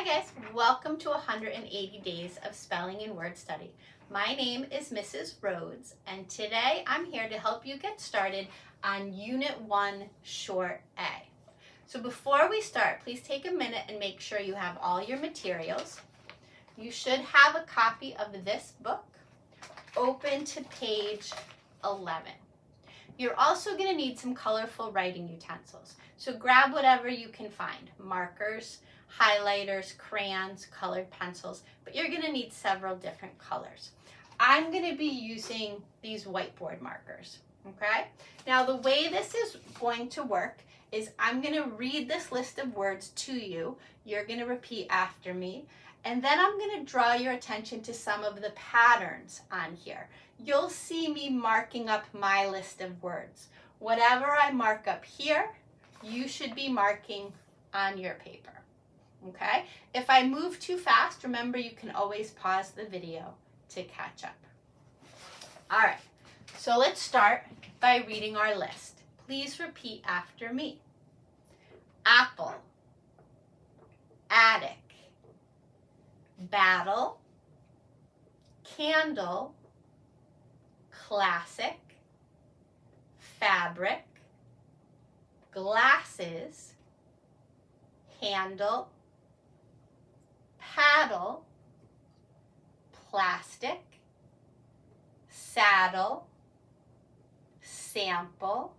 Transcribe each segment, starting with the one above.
guys, welcome to 180 Days of Spelling and Word Study. My name is Mrs. Rhoades, and today I'm here to help you get started on Unit 1, Short A. So before we start, please take a minute and make sure you have all your materials. You should have a copy of this book open to page 11. You're also going to need some colorful writing utensils. So grab whatever you can find, markers, highlighters, crayons, colored pencils, but you're going to need several different colors. I'm going to be using these whiteboard markers, okay? Now the way this is going to work is I'm going to read this list of words to you. You're going to repeat after me, and then I'm going to draw your attention to some of the patterns on here. You'll see me marking up my list of words. Whatever I mark up here, you should be marking on your paper, okay? If I move too fast, remember you can always pause the video to catch up. All right, so let's start by reading our list. Please repeat after me. Apple, attic, battle, candle, classic, fabric, glasses, handle, paddle, plastic, saddle, sample,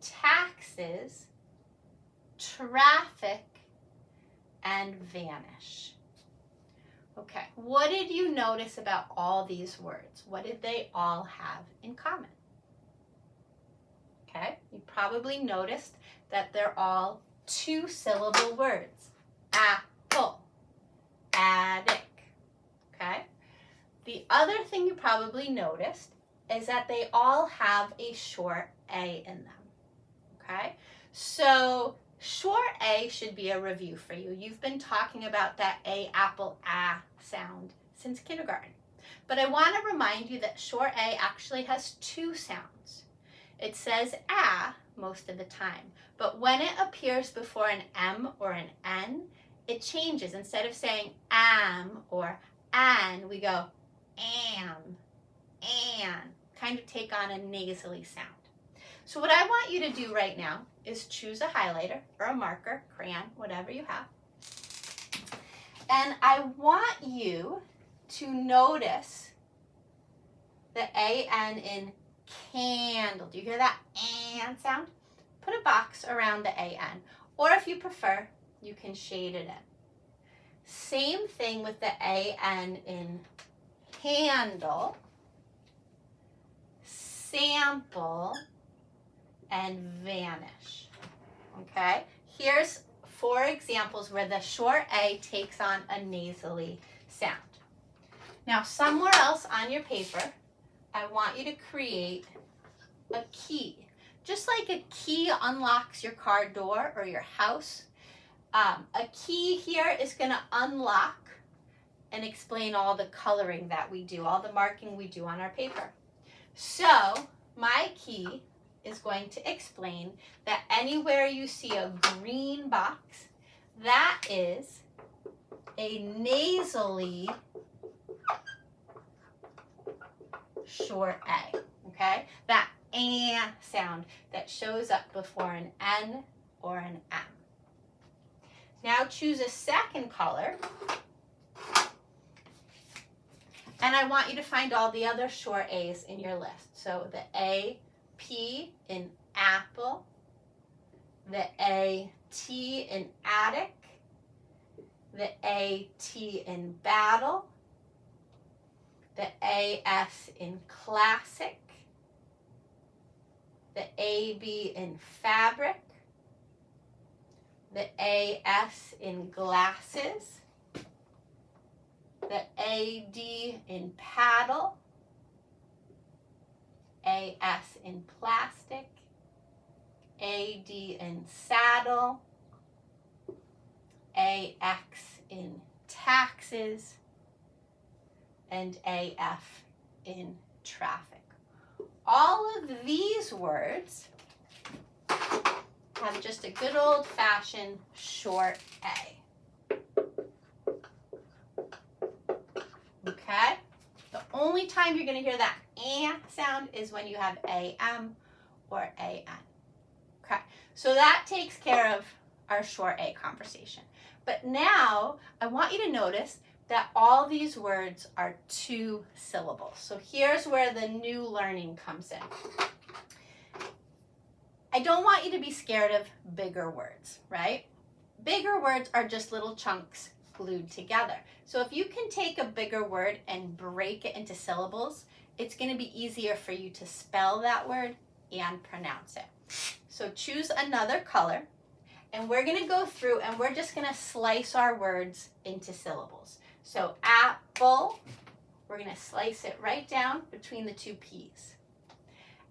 taxes, traffic, and vanish. Okay, what did you notice about all these words? What did they all have in common? Okay, you probably noticed that they're all two-syllable words. Apple, attic, okay? The other thing you probably noticed is that they all have a short A in them, okay? So short A should be a review for you. You've been talking about that A, apple, sound since kindergarten. But I want to remind you that short A actually has two sounds. It says most of the time, but when it appears before an M or an N, it changes. Instead of saying am or an, we go am, kind of take on a nasally sound. So what I want you to do right now is choose a highlighter or a marker, crayon, whatever you have. And I want you to notice the A-N in candle. Do you hear that and sound? Put a box around the A-N, or if you prefer, you can shade it in. Same thing with the A-N in handle, sample, and vanish, okay? Here's 4 examples where the short A takes on a nasally sound. Now, somewhere else on your paper, I want you to create a key. Just like a key unlocks your car door or your house, a key here is going to unlock and explain all the coloring that we do, all the marking we do on our paper. So my key is going to explain that anywhere you see a green box, that is a nasally short A, okay? That sound that shows up before an N or an M. Now choose a second color, and I want you to find all the other short A's in your list. So the A-P in apple, the A-T in attic, the A-T in battle, the A-S in classic, the A-B in fabric, the A-S in glasses, the A-D in paddle, A-S in plastic, A-D in saddle, A-X in taxes, and A-F in traffic. All of these words have just a good old-fashioned short A. Okay? The only time you're going to hear that eh sound is when you have am or an. Okay? So that takes care of our short A conversation. But now I want you to notice that all these words are 2 syllables. So here's where the new learning comes in. I don't want you to be scared of bigger words, right? Bigger words are just little chunks glued together. So if you can take a bigger word and break it into syllables, it's going to be easier for you to spell that word and pronounce it. So choose another color, and we're going to go through and we're just going to slice our words into syllables. So apple, we're going to slice it right down between the 2 P's.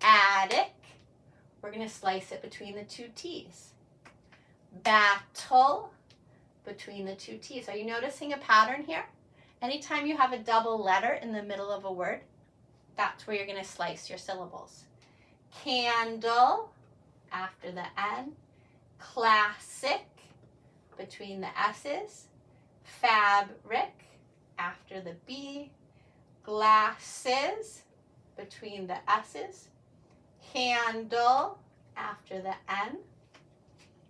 Attic, we're going to slice it between the 2 T's. Battle, between the 2 T's. Are you noticing a pattern here? Anytime you have a double letter in the middle of a word, that's where you're going to slice your syllables. Candle, after the N. Classic, between the S's. Fabric, after the B. Glasses, between the S's. Handle, after the N.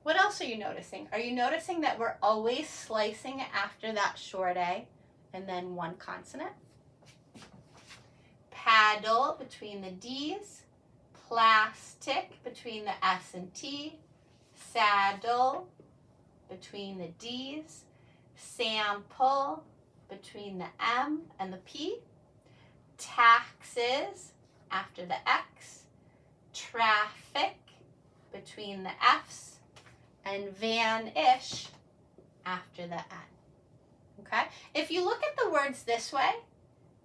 What else are you noticing? Are you noticing that we're always slicing after that short A and then 1 consonant? Paddle, between the D's. Plastic, between the S and T. Saddle, between the D's. Sample, between the M and the P. Taxes, after the X. Traffic, between the F's. And vanish, after the N. Okay? If you look at the words this way,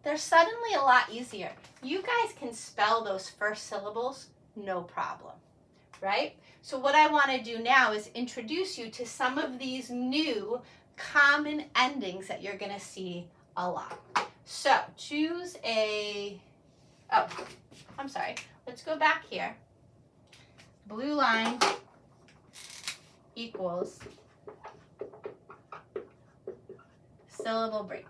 they're suddenly a lot easier. You guys can spell those first syllables, no problem, right? So what I want to do now is introduce you to some of these new common endings that you're going to see a lot. So choose let's go back here. Blue line equals syllable break.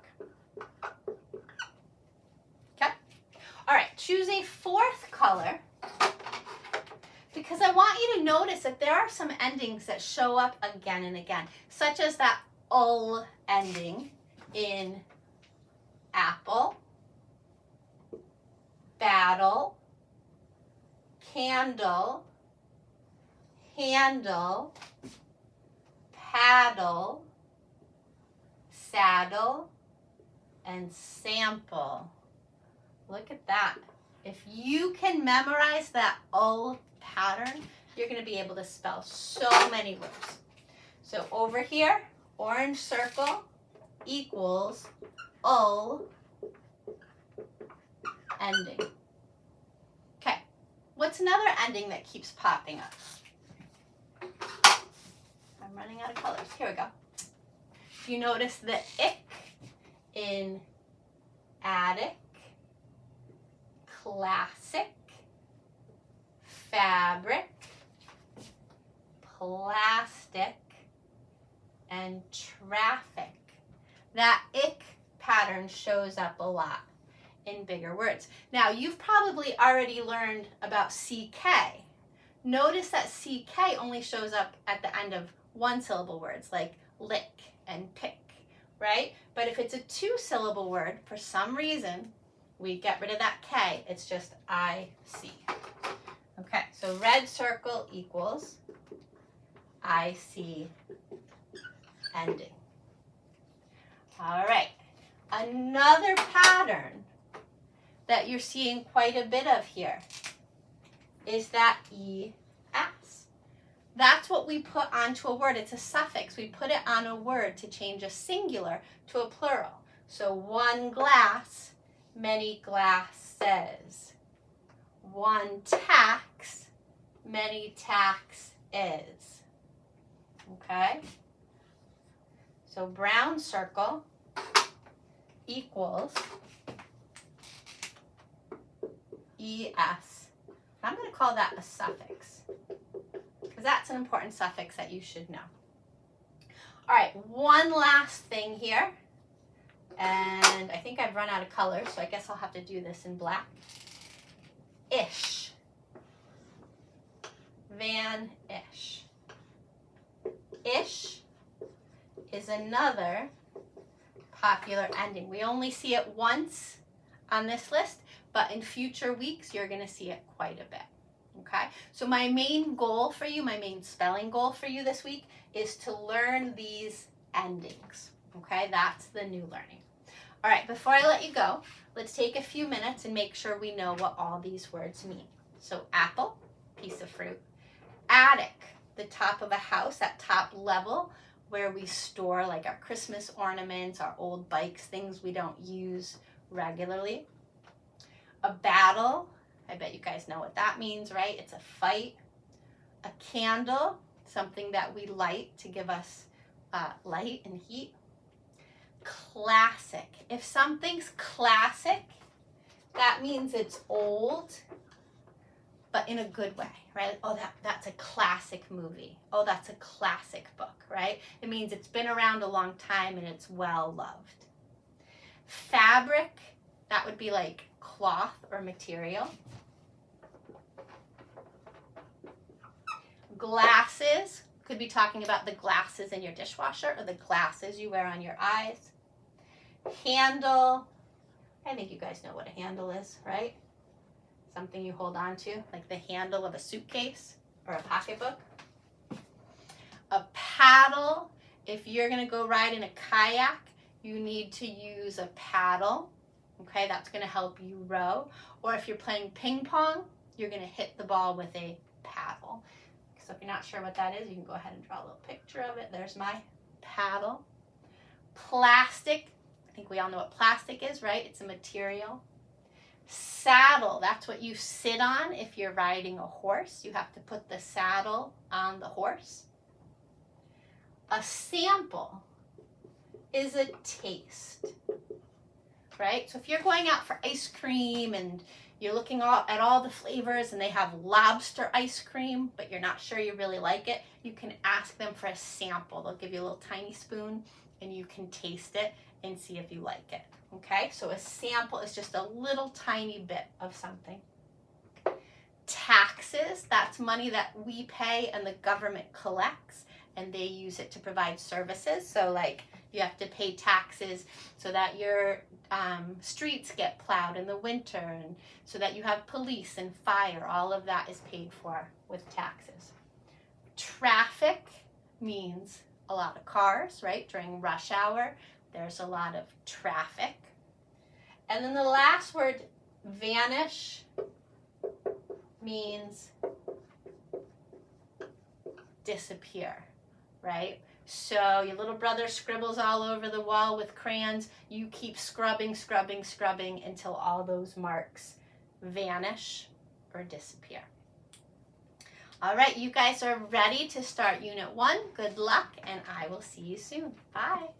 Okay? All right, choose a 4th color because I want you to notice that there are some endings that show up again and again, such as that ul ending in apple, battle, candle, handle, paddle, saddle, and sample. Look at that. If you can memorize that ul pattern, you're going to be able to spell so many words. So over here, orange circle equals ul ending. Okay, what's another ending that keeps popping up? I'm running out of colors. Here we go. Do you notice the ick in attic, classic, fabric, plastic, and traffic? That ick pattern shows up a lot in bigger words. Now, you've probably already learned about CK. Notice that CK only shows up at the end of 1-syllable words like lick and pick, right? But if it's a 2-syllable word, for some reason, we get rid of that K. It's just IC. Okay, so red circle equals IC ending. All right, another pattern that you're seeing quite a bit of here is that ES. That's what we put onto a word. It's a suffix. We put it on a word to change a singular to a plural. So 1 glass, many glasses. 1 tax, many taxes. Okay? So brown circle equals ES. I'm going to call that a suffix because that's an important suffix that you should know. All right, one last thing here. And I think I've run out of colors, so I guess I'll have to do this in black. Ish. Van-ish. Ish is another popular ending. We only see it once on this list, but in future weeks, you're going to see it quite a bit. Okay, so my main goal for you, my main spelling goal for you this week is to learn these endings. Okay, that's the new learning. All right, before I let you go, let's take a few minutes and make sure we know what all these words mean. So apple, piece of fruit. Attic, the top of a house, that top level where we store like our Christmas ornaments, our old bikes, things we don't use regularly. A battle, I bet you guys know what that means, right? It's a fight. A candle, something that we light to give us light and heat. Classic. If something's classic, that means it's old, but in a good way, right? Oh, that's a classic movie. Oh, that's a classic book, right? It means it's been around a long time and it's well loved. Fabric, that would be like cloth or material. Glasses, could be talking about the glasses in your dishwasher or the glasses you wear on your eyes. Handle, I think you guys know what a handle is, right? Something you hold on to, like the handle of a suitcase or a pocketbook. A paddle, if you're going to go ride in a kayak, you need to use a paddle. Okay, that's going to help you row. Or if you're playing ping pong, you're going to hit the ball with a paddle. So if you're not sure what that is, you can go ahead and draw a little picture of it. There's my paddle. Plastic, I think we all know what plastic is, right? It's a material. Saddle, that's what you sit on if you're riding a horse. You have to put the saddle on the horse. A sample is a taste, right? So if you're going out for ice cream and you're looking at all the flavors and they have lobster ice cream, but you're not sure you really like it, you can ask them for a sample. They'll give you a little tiny spoon and you can taste it and see if you like it. Okay, so a sample is just a little tiny bit of something. Taxes, that's money that we pay and the government collects, and they use it to provide services. So like you have to pay taxes so that your streets get plowed in the winter, and so that you have police and fire. All of that is paid for with taxes. Traffic means a lot of cars, right? During rush hour, there's a lot of traffic. And then the last word, vanish, means disappear, right? So your little brother scribbles all over the wall with crayons. You keep scrubbing, scrubbing, scrubbing until all those marks vanish or disappear. All right, you guys are ready to start Unit 1. Good luck, and I will see you soon. Bye.